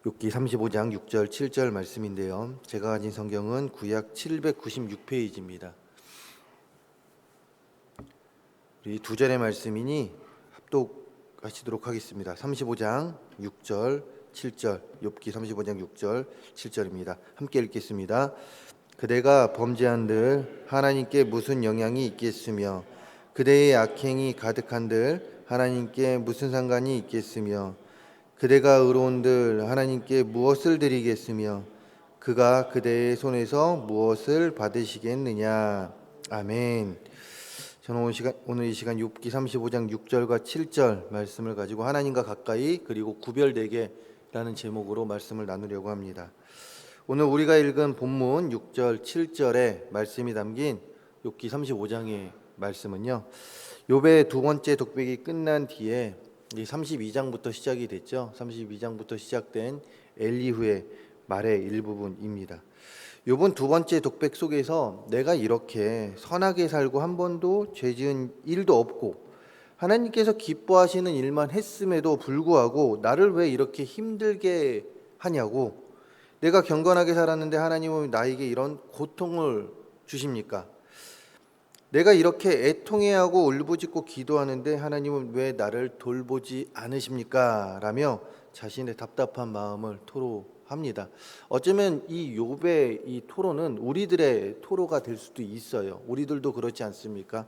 욥기 35장 6절 7절 말씀인데요. 제가 가진 성경은 구약 796페이지입니다. 우리 두 절의 말씀이니 합독하시도록 하겠습니다. 35장 6절 7절 욥기 35장 6절 7절입니다. 함께 읽겠습니다. 그대가 범죄한들 하나님께 무슨 영향이 있겠으며 그대의 악행이 가득한들 하나님께 무슨 상관이 있겠으며 그대가 의로운들 하나님께 무엇을 드리겠으며 그가 그대의 손에서 무엇을 받으시겠느냐. 아멘. 저는 오늘 이 시간 욥기 35장 6절과 7절 말씀을 가지고 하나님과 가까이 그리고 구별되게라는 제목으로 말씀을 나누려고 합니다. 오늘 우리가 읽은 본문 6절 7절에 말씀이 담긴 욥기 35장의 말씀은요, 욥의 두 번째 독백이 끝난 뒤에 32장부터 시작이 됐죠. 32장부터 시작된 엘리후의 말의 일부분입니다. 욥은 두 번째 독백 속에서 내가 이렇게 선하게 살고 한 번도 죄 지은 일도 없고 하나님께서 기뻐하시는 일만 했음에도 불구하고 나를 왜 이렇게 힘들게 하냐고, 내가 경건하게 살았는데 하나님은 나에게 이런 고통을 주십니까? 내가 이렇게 애통해하고 울부짖고 기도하는데 하나님은 왜 나를 돌보지 않으십니까? 라며 자신의 답답한 마음을 토로합니다. 어쩌면 이 욥의 이 토로는 우리들의 토로가 될 수도 있어요. 우리들도 그렇지 않습니까?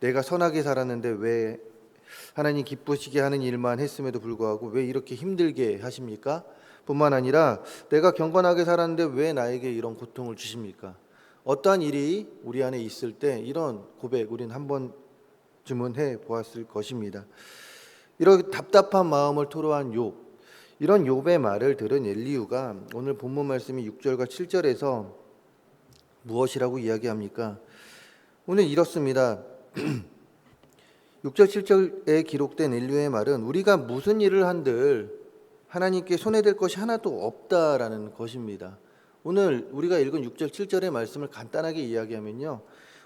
내가 선하게 살았는데 왜 하나님 기쁘시게 하는 일만 했음에도 불구하고 왜 이렇게 힘들게 하십니까? 뿐만 아니라 내가 경건하게 살았는데 왜 나에게 이런 고통을 주십니까? 어떠한 일이 우리 안에 있을 때 이런 고백 우리는 한 번쯤은 해보았을 것입니다. 이런 답답한 마음을 토로한 욥, 이런 욥의 말을 들은 엘리후가 오늘 본문 말씀이 6절과 7절에서 무엇이라고 이야기합니까? 오늘 이렇습니다. 6절 7절에 기록된 엘리후의 말은 우리가 무슨 일을 한들 하나님께 손해될 것이 하나도 없다라는 것입니다. 오늘 우리가 읽은 6절 7절의 말씀을 간단하게 이야기하면요,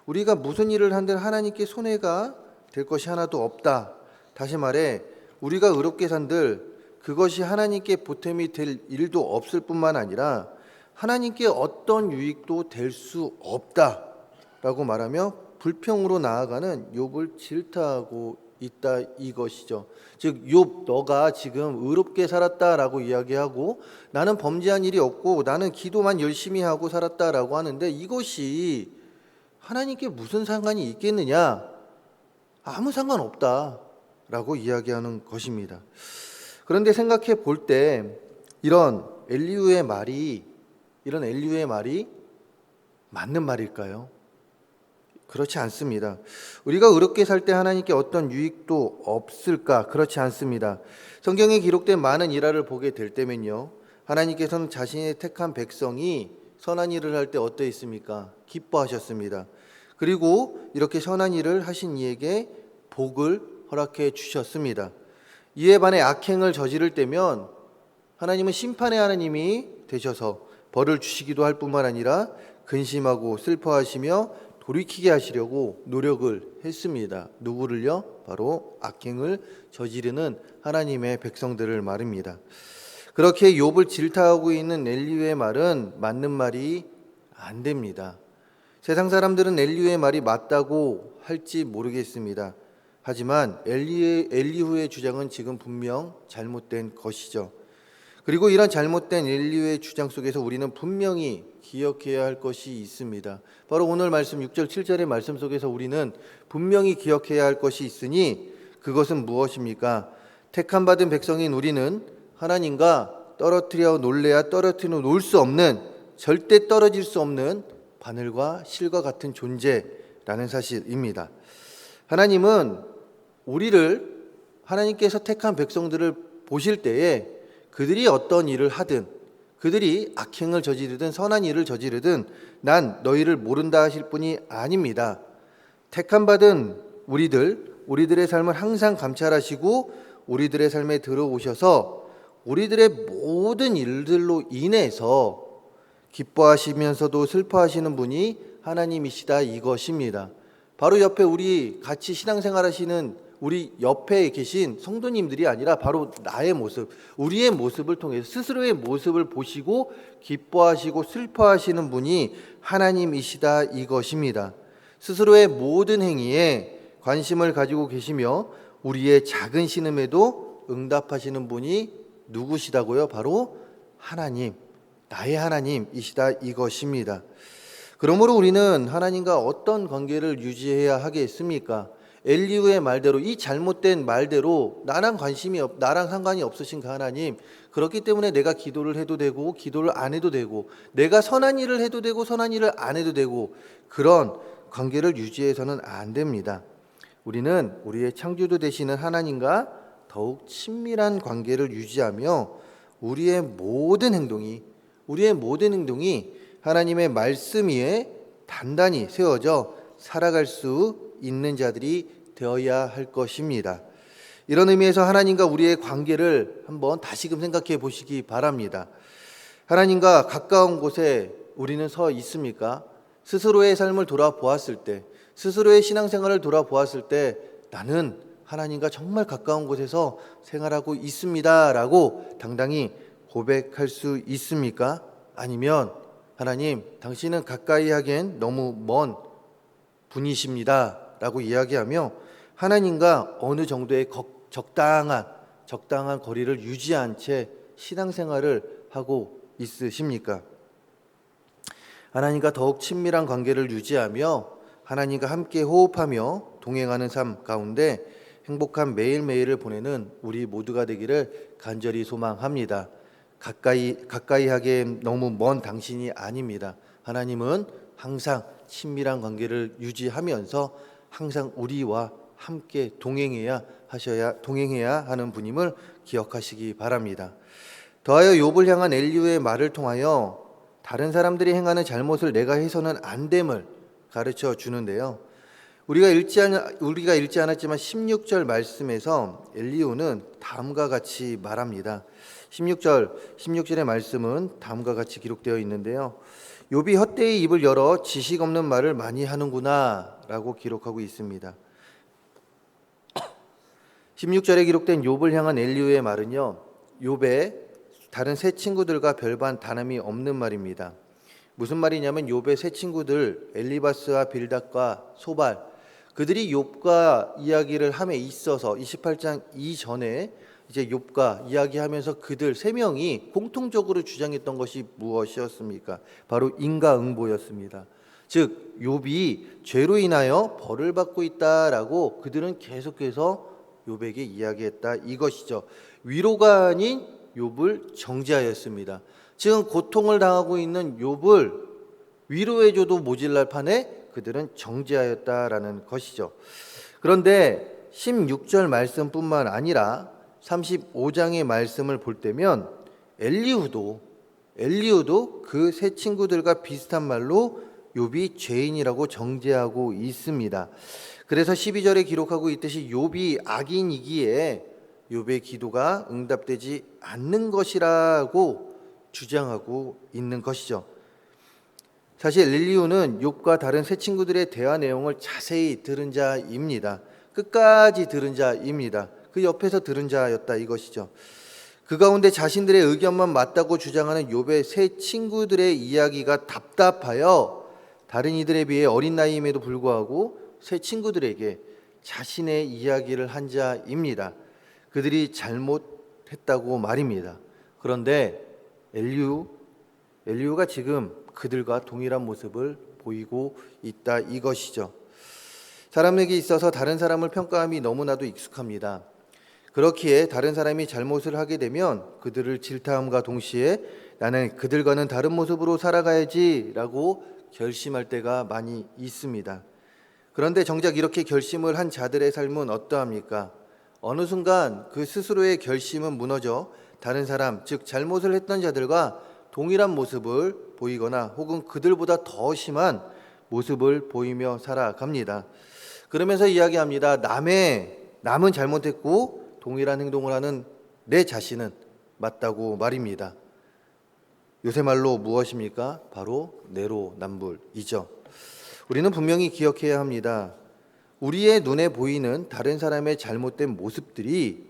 우리가 무슨 일을 한들 하나님께 손해가 될 것이 하나도 없다. 다시 말해 우리가 의롭게 산들 그것이 하나님께 보탬이 될 일도 없을 뿐만 아니라 하나님께 어떤 유익도 될 수 없다라고 말하며 불평으로 나아가는 욥을 질타하고 있다 이것이죠. 즉 욥, 너가 지금 의롭게 살았다라고 이야기하고 나는 범죄한 일이 없고 나는 기도만 열심히 하고 살았다라고 하는데 이것이 하나님께 무슨 상관이 있겠느냐? 아무 상관없다라고 이야기하는 것입니다. 그런데 생각해 볼 때 이런 엘리후의 말이 맞는 말일까요? 그렇지 않습니다. 우리가 의롭게 살 때 하나님께 어떤 유익도 없을까? 그렇지 않습니다. 성경에 기록된 많은 일화를 보게 될 때면요, 하나님께서는 자신의 택한 백성이 선한 일을 할 때 어떠했습니까? 기뻐하셨습니다. 그리고 이렇게 선한 일을 하신 이에게 복을 허락해 주셨습니다. 이에 반해 악행을 저지를 때면 하나님은 심판의 하나님이 되셔서 벌을 주시기도 할 뿐만 아니라 근심하고 슬퍼하시며 돌이키게 하시려고 노력을 했습니다. 누구를요? 바로 악행을 저지르는 하나님의 백성들을 말입니다. 그렇게 욥을 질타하고 있는 엘리후의 말은 맞는 말이 안 됩니다. 세상 사람들은 엘리후의 말이 맞다고 할지 모르겠습니다. 하지만 엘리후의 주장은 지금 분명 잘못된 것이죠. 그리고 이런 잘못된 엘리후의 주장 속에서 우리는 분명히 기억해야 할 것이 있습니다. 바로 오늘 말씀 6절 7절의 말씀 속에서 우리는 분명히 기억해야 할 것이 있으니 그것은 무엇입니까? 택함 받은 백성인 우리는 하나님과 떨어뜨려 놀래야 떨어뜨려 놓을 수 없는, 절대 떨어질 수 없는 바늘과 실과 같은 존재라는 사실입니다. 하나님은 하나님께서 택한 백성들을 보실 때에 그들이 어떤 일을 하든, 그들이 악행을 저지르든 선한 일을 저지르든 난 너희를 모른다 하실 분이 아닙니다. 택함받은 우리들의 삶을 항상 감찰하시고 우리들의 삶에 들어오셔서 우리들의 모든 일들로 인해서 기뻐하시면서도 슬퍼하시는 분이 하나님이시다 이것입니다. 바로 옆에 우리 같이 신앙생활 하시는 우리 옆에 계신 성도님들이 아니라 바로 나의 모습, 우리의 모습을 통해서 스스로의 모습을 보시고 기뻐하시고 슬퍼하시는 분이 하나님이시다 이것입니다. 스스로의 모든 행위에 관심을 가지고 계시며 우리의 작은 신음에도 응답하시는 분이 누구시다고요? 바로 하나님, 나의 하나님이시다 이것입니다. 그러므로 우리는 하나님과 어떤 관계를 유지해야 하겠습니까? 엘리후의 말대로, 이 잘못된 말대로 나랑 상관이 없으신 그 하나님, 그렇기 때문에 내가 기도를 해도 되고 기도를 안 해도 되고, 내가 선한 일을 해도 되고 선한 일을 안 해도 되고, 그런 관계를 유지해서는 안 됩니다. 우리는 우리의 창조주 되시는 하나님과 더욱 친밀한 관계를 유지하며 우리의 모든 행동이 하나님의 말씀 위에 단단히 세워져 살아갈 수 있는 자들이 되어야 할 것입니다. 이런 의미에서 하나님과 우리의 관계를 한번 다시금 생각해 보시기 바랍니다. 하나님과 가까운 곳에 우리는 서 있습니까? 스스로의 삶을 돌아보았을 때, 스스로의 신앙생활을 돌아보았을 때 나는 하나님과 정말 가까운 곳에서 생활하고 있습니다라고 당당히 고백할 수 있습니까? 아니면 하나님, 당신은 가까이 하기엔 너무 먼 분이십니다라고 이야기하며 하나님과 어느 정도의 적당한 거리를 유지한 채 신앙생활을 하고 있으십니까? 하나님과 더욱 친밀한 관계를 유지하며 하나님과 함께 호흡하며 동행하는 삶 가운데 행복한 매일매일을 보내는 우리 모두가 되기를 간절히 소망합니다. 가까이 하기엔 너무 먼 당신이 아닙니다. 하나님은 항상 친밀한 관계를 유지하면서 항상 우리와 함께 동행해야 하는 분임을 기억하시기 바랍니다. 더하여 욥을 향한 엘리후의 말을 통하여 다른 사람들이 행하는 잘못을 내가 해서는 안 됨을 가르쳐 주는데요. 우리가 읽지 않았지만 16절 말씀에서 엘리후는 다음과 같이 말합니다. 16절의 말씀은 다음과 같이 기록되어 있는데요. 욥이 헛되이 입을 열어 지식 없는 말을 많이 하는구나 라고 기록하고 있습니다. 16절에 기록된 욥을 향한 엘리후의 말은요, 욥의 다른 세 친구들과 별반 다름이 없는 말입니다. 무슨 말이냐면 욥의 세 친구들 엘리바스와 빌닷과 소발, 그들이 욥과 이야기를 함에 있어서 28장 이전에 이제 욥과 이야기하면서 그들 세 명이 공통적으로 주장했던 것이 무엇이었습니까? 바로 인과응보였습니다. 즉 욥이 죄로 인하여 벌을 받고 있다라고 그들은 계속해서 욥에게 이야기했다 이것이죠. 위로가 아닌 욥을 정죄하였습니다. 지금 고통을 당하고 있는 욥을 위로해줘도 모질랄 판에 그들은 정죄하였다라는 것이죠. 그런데 16절 말씀뿐만 아니라 35장의 말씀을 볼 때면 엘리후도 그 세 친구들과 비슷한 말로 욥이 죄인이라고 정죄하고 있습니다. 그래서 12절에 기록하고 있듯이 욥이 악인이기에 욥의 기도가 응답되지 않는 것이라고 주장하고 있는 것이죠. 사실 엘리후는 욥과 다른 세 친구들의 대화 내용을 자세히 들은 자입니다. 끝까지 들은 자입니다. 그 옆에서 들은 자였다 이것이죠. 그 가운데 자신들의 의견만 맞다고 주장하는 욥의 세 친구들의 이야기가 답답하여 다른 이들에 비해 어린 나이임에도 불구하고 세 친구들에게 자신의 이야기를 한 자입니다. 그들이 잘못했다고 말입니다. 그런데 엘리후가 지금 그들과 동일한 모습을 보이고 있다 이것이죠. 사람에게 있어서 다른 사람을 평가함이 너무나도 익숙합니다. 그렇기에 다른 사람이 잘못을 하게 되면 그들을 질타함과 동시에 나는 그들과는 다른 모습으로 살아가야지라고 결심할 때가 많이 있습니다. 그런데 정작 이렇게 결심을 한 자들의 삶은 어떠합니까? 어느 순간 그 스스로의 결심은 무너져 다른 사람, 즉 잘못을 했던 자들과 동일한 모습을 보이거나 혹은 그들보다 더 심한 모습을 보이며 살아갑니다. 그러면서 이야기합니다. 남은 잘못했고 동일한 행동을 하는 내 자신은 맞다고 말입니다. 요새 말로 무엇입니까? 바로 내로남불이죠. 우리는 분명히 기억해야 합니다. 우리의 눈에 보이는 다른 사람의 잘못된 모습들이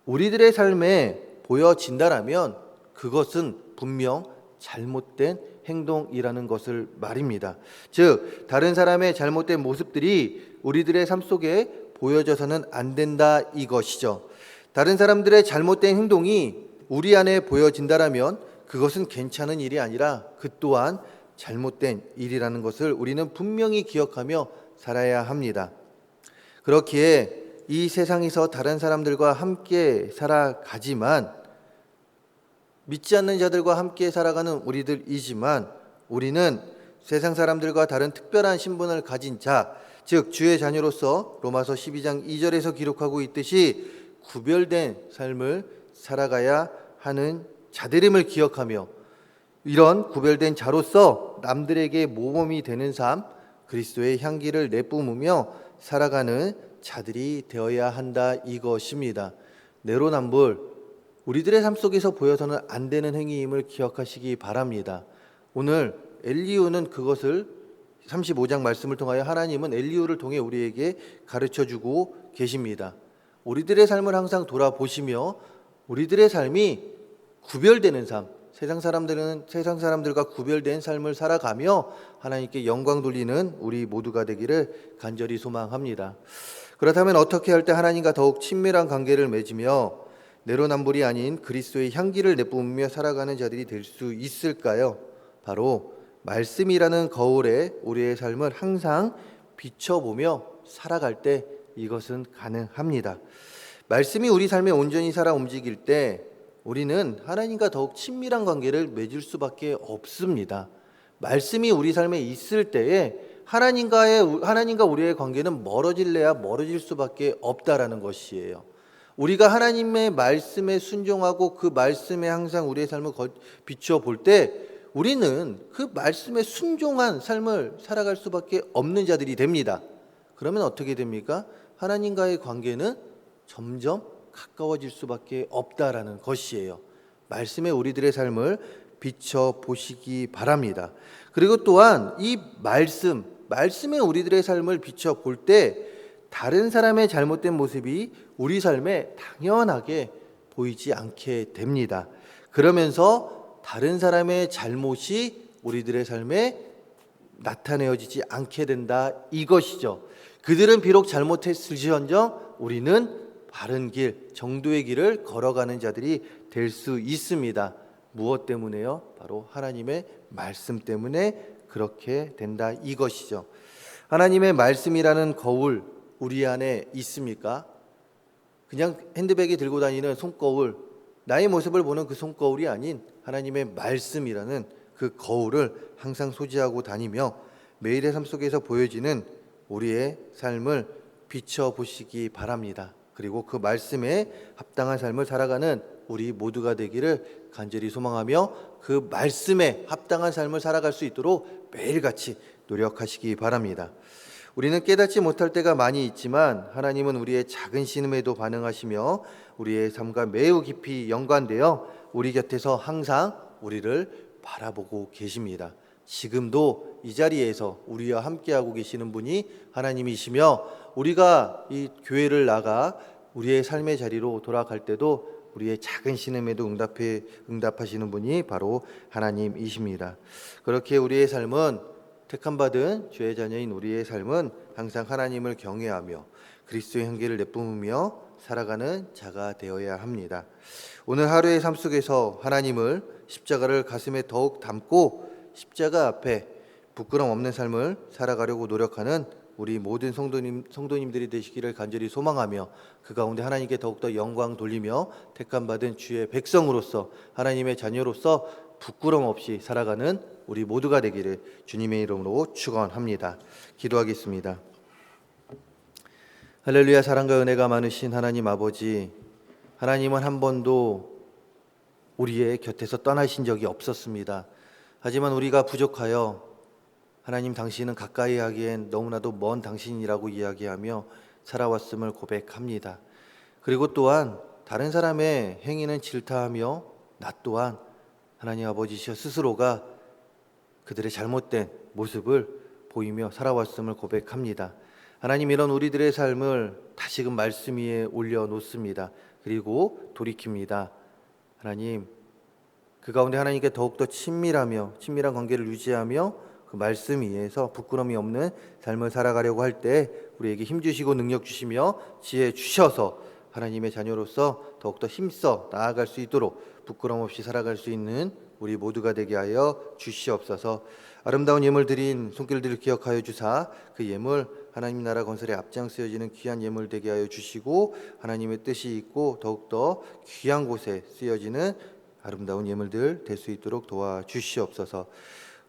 우리들의 삶에 보여진다라면 그것은 분명 잘못된 행동이라는 것을 말입니다. 즉, 다른 사람의 잘못된 모습들이 우리들의 삶 속에 보여져서는 안 된다 이것이죠. 다른 사람들의 잘못된 행동이 우리 안에 보여진다라면 그것은 괜찮은 일이 아니라 그 또한 잘못된 일이라는 것을 우리는 분명히 기억하며 살아야 합니다. 그렇기에 이 세상에서 다른 사람들과 함께 살아가지만 믿지 않는 자들과 함께 살아가는 우리들이지만 우리는 세상 사람들과 다른 특별한 신분을 가진 자, 즉 주의 자녀로서 로마서 12장 2절에서 기록하고 있듯이 구별된 삶을 살아가야 하는 자들임을 기억하며 이런 구별된 자로서 남들에게 모범이 되는 삶, 그리스도의 향기를 내뿜으며 살아가는 자들이 되어야 한다 이것입니다. 내로남불, 우리들의 삶 속에서 보여서는 안 되는 행위임을 기억하시기 바랍니다. 오늘 엘리후는 그것을 35장 말씀을 통하여 하나님은 엘리후를 통해 우리에게 가르쳐주고 계십니다. 우리들의 삶을 항상 돌아보시며 우리들의 삶이 구별되는 삶, 세상 사람들과 구별된 삶을 살아가며 하나님께 영광 돌리는 우리 모두가 되기를 간절히 소망합니다. 그렇다면 어떻게 할 때 하나님과 더욱 친밀한 관계를 맺으며 내로남불이 아닌 그리스도의 향기를 내뿜으며 살아가는 자들이 될 수 있을까요? 바로 말씀이라는 거울에 우리의 삶을 항상 비춰보며 살아갈 때 이것은 가능합니다. 말씀이 우리 삶에 온전히 살아 움직일 때 우리는 하나님과 더욱 친밀한 관계를 맺을 수밖에 없습니다. 말씀이 우리 삶에 있을 때에 하나님과 우리의 관계는 멀어질래야 멀어질 수밖에 없다라는 것이에요. 우리가 하나님의 말씀에 순종하고 그 말씀에 항상 우리의 삶을 비춰볼 때 우리는 그 말씀에 순종한 삶을 살아갈 수밖에 없는 자들이 됩니다. 그러면 어떻게 됩니까? 하나님과의 관계는 점점 가까워질 수밖에 없다라는 것이에요. 말씀에 우리들의 삶을 비춰보시기 바랍니다. 그리고 또한 이 말씀에 우리들의 삶을 비춰볼 때 다른 사람의 잘못된 모습이 우리 삶에 당연하게 보이지 않게 됩니다. 그러면서 다른 사람의 잘못이 우리들의 삶에 나타내어지지 않게 된다 이것이죠. 그들은 비록 잘못했을지언정 우리는 바른 길, 정도의 길을 걸어가는 자들이 될 수 있습니다. 무엇 때문에요? 바로 하나님의 말씀 때문에 그렇게 된다 이것이죠. 하나님의 말씀이라는 거울 우리 안에 있습니까? 그냥 핸드백에 들고 다니는 손거울, 나의 모습을 보는 그 손거울이 아닌 하나님의 말씀이라는 그 거울을 항상 소지하고 다니며 매일의 삶 속에서 보여지는 우리의 삶을 비춰보시기 바랍니다. 그리고 그 말씀에 합당한 삶을 살아가는 우리 모두가 되기를 간절히 소망하며 그 말씀에 합당한 삶을 살아갈 수 있도록 매일같이 노력하시기 바랍니다. 우리는 깨닫지 못할 때가 많이 있지만 하나님은 우리의 작은 신음에도 반응하시며 우리의 삶과 매우 깊이 연관되어 우리 곁에서 항상 우리를 바라보고 계십니다. 지금도 이 자리에서 우리와 함께하고 계시는 분이 하나님이시며 우리가 이 교회를 나가 우리의 삶의 자리로 돌아갈 때도 우리의 작은 신음에도 응답하시는 분이 바로 하나님이십니다. 그렇게 우리의 삶은 택함받은 주의 자녀인 우리의 삶은 항상 하나님을 경외하며 그리스도의 향기를 내뿜으며 살아가는 자가 되어야 합니다. 오늘 하루의 삶 속에서 하나님을 십자가를 가슴에 더욱 담고 십자가 앞에 부끄럼 없는 삶을 살아가려고 노력하는 우리 모든 성도님들이 되시기를 간절히 소망하며 그 가운데 하나님께 더욱더 영광 돌리며 택함받은 주의 백성으로서 하나님의 자녀로서 부끄럼 없이 살아가는 우리 모두가 되기를 주님의 이름으로 축원합니다. 기도하겠습니다. 할렐루야. 사랑과 은혜가 많으신 하나님 아버지, 하나님은 한 번도 우리의 곁에서 떠나신 적이 없었습니다. 하지만 우리가 부족하여 하나님 당신은 가까이 하기엔 너무나도 먼 당신이라고 이야기하며 살아왔음을 고백합니다. 그리고 또한 다른 사람의 행위는 질타하며 나 또한 하나님 아버지시여 스스로가 그들의 잘못된 모습을 보이며 살아왔음을 고백합니다. 하나님, 이런 우리들의 삶을 다시금 말씀 위에 올려놓습니다. 그리고 돌이킵니다. 하나님, 그 가운데 하나님께 더욱더 친밀한 관계를 유지하며 그 말씀 위에서 부끄러움이 없는 삶을 살아가려고 할 때 우리에게 힘 주시고 능력 주시며 지혜 주셔서 하나님의 자녀로서 더욱더 힘써 나아갈 수 있도록 부끄러움 없이 살아갈 수 있는 우리 모두가 되게 하여 주시옵소서. 아름다운 예물 드린 손길들을 기억하여 주사 그 예물 하나님 나라 건설에 앞장쓰여지는 귀한 예물 되게 하여 주시고, 하나님의 뜻이 있고 더욱더 귀한 곳에 쓰여지는 아름다운 예물들 될 수 있도록 도와주시옵소서.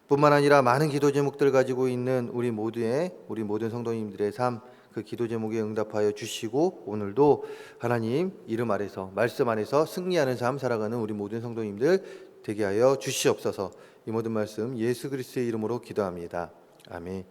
뿐만 아니라 많은 기도 제목들 가지고 있는 우리 모든 성도님들의 삶, 그 기도 제목에 응답하여 주시고, 오늘도 하나님 이름 아래서 말씀 안에서 승리하는 삶 살아가는 우리 모든 성도님들 되게 하여 주시옵소서. 이 모든 말씀 예수 그리스도의 이름으로 기도합니다. 아멘.